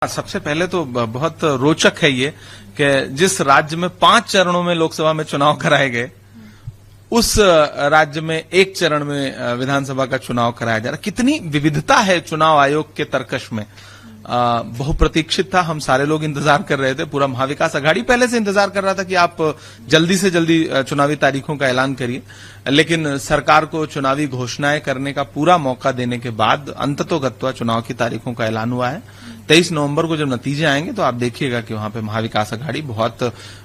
सबसे पहले तो बहुत रोचक है ये कि जिस राज्य में 5 चरणों में लोकसभा में चुनाव कराए गए, उस राज्य में 1 चरण में विधानसभा का चुनाव कराया जा रहा है। कितनी विविधता है चुनाव आयोग के तर्कश में। बहुप्रतीक्षित था, हम सारे लोग इंतजार कर रहे थे, पूरा महाविकास अघाड़ी पहले से इंतजार कर रहा था कि आप जल्दी से जल्दी चुनावी तारीखों का ऐलान करिए, लेकिन सरकार को चुनावी घोषणाएं करने का पूरा मौका देने के बाद अंततोगत्वा चुनाव की तारीखों का ऐलान हुआ है। 23 नवंबर को जब नतीजे आएंगे तो आप देखिएगा कि वहां पे महाविकास अघाड़ी बहुत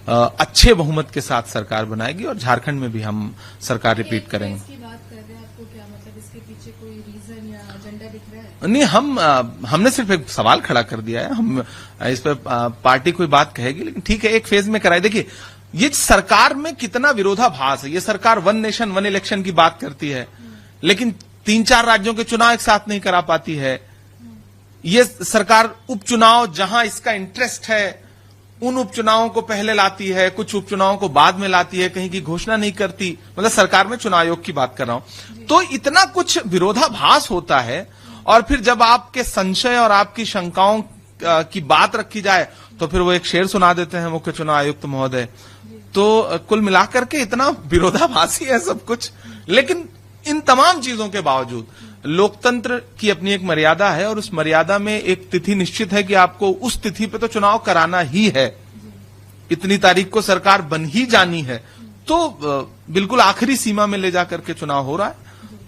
अच्छे बहुमत के साथ सरकार बनाएगी और झारखंड में भी हम सरकार रिपीट करेंगे। इसकी बात कर रहे हैं, आपको क्या मतलब इसके पीछे कोई रीजन या एजेंडा दिख रहा है? नहीं, हमने सिर्फ एक सवाल खड़ा कर दिया है। हम इस पर पार्टी कोई बात कहेगी, लेकिन ठीक है, एक फेज में कराए। देखिए, ये सरकार में कितना विरोधाभास है। ये सरकार 1 नेशन 1 इलेक्शन की बात करती है, लेकिन 3-4 राज्यों के चुनाव एक साथ नहीं करा पाती है। ये सरकार उपचुनाव जहां इसका इंटरेस्ट है उन उपचुनावों को पहले लाती है, कुछ उपचुनावों को बाद में लाती है, कहीं की घोषणा नहीं करती। मतलब सरकार में चुनाव आयोग की बात कर रहा हूं। तो इतना कुछ विरोधाभास होता है, और फिर जब आपके संशय और आपकी शंकाओं की बात रखी जाए तो फिर वो एक शेर सुना देते हैं मुख्य चुनाव आयुक्त महोदय। तो कुल मिलाकर के इतना विरोधाभासी है सब कुछ। लेकिन इन तमाम चीजों के बावजूद लोकतंत्र की अपनी एक मर्यादा है, और उस मर्यादा में एक तिथि निश्चित है कि आपको उस तिथि पे तो चुनाव कराना ही है। इतनी तारीख को सरकार बन ही जानी है, तो बिल्कुल आखिरी सीमा में ले जाकर के चुनाव हो रहा है।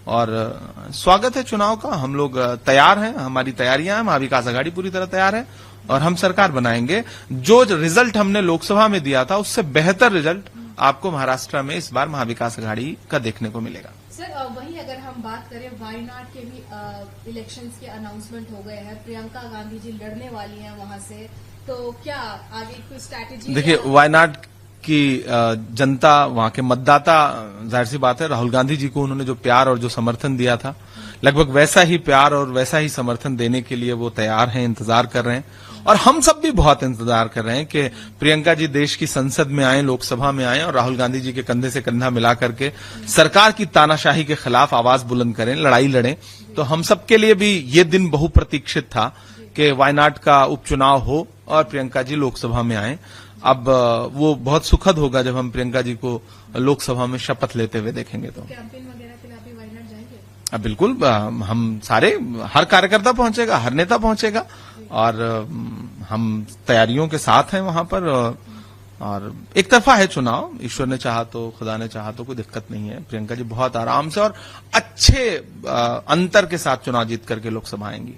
और स्वागत है चुनाव का, हम लोग तैयार हैं, हमारी तैयारियां हैं, महाविकास अघाड़ी पूरी तरह तैयार है और हम सरकार बनाएंगे। जो रिजल्ट हमने लोकसभा में दिया था उससे बेहतर रिजल्ट आपको महाराष्ट्र में इस बार महाविकास अघाड़ी का देखने को मिलेगा। सर, वहीं अगर हम बात करें, वायनाड के भी इलेक्शंस के अनाउंसमेंट हो गए हैं, प्रियंका गांधी जी लड़ने वाली हैं वहां से, तो क्या आगे कोई स्ट्रैटेजी? देखिए, वायनाड की जनता, वहां के मतदाता, जाहिर सी बात है, राहुल गांधी जी को उन्होंने जो प्यार और जो समर्थन दिया था, लगभग वैसा ही प्यार और वैसा ही समर्थन देने के लिए वो तैयार हैं, इंतजार कर रहे हैं। और हम सब भी बहुत इंतजार कर रहे हैं कि प्रियंका जी देश की संसद में आए, लोकसभा में आए और राहुल गांधी जी के कंधे से कंधा मिला करके सरकार की तानाशाही के खिलाफ आवाज बुलंद करें, लड़ाई लड़ें। तो हम सबके लिए भी ये दिन बहुप्रतीक्षित था कि वायनाड का उपचुनाव हो और प्रियंका जी लोकसभा में आए। अब वो बहुत सुखद होगा जब हम प्रियंका जी को लोकसभा में शपथ लेते हुए देखेंगे। तो कैंपेन वगैरह के लिए आप भी वायनाड जाएंगे? अब बिल्कुल, हम सारे, हर कार्यकर्ता पहुंचेगा, हर नेता पहुंचेगा, और हम तैयारियों के साथ हैं वहां पर। और एक तरफा है चुनाव, ईश्वर ने चाहा तो, खुदा ने चाहा तो, कोई दिक्कत नहीं है। प्रियंका जी बहुत आराम से और अच्छे अंतर के साथ चुनाव जीत करके लोकसभा आएंगी।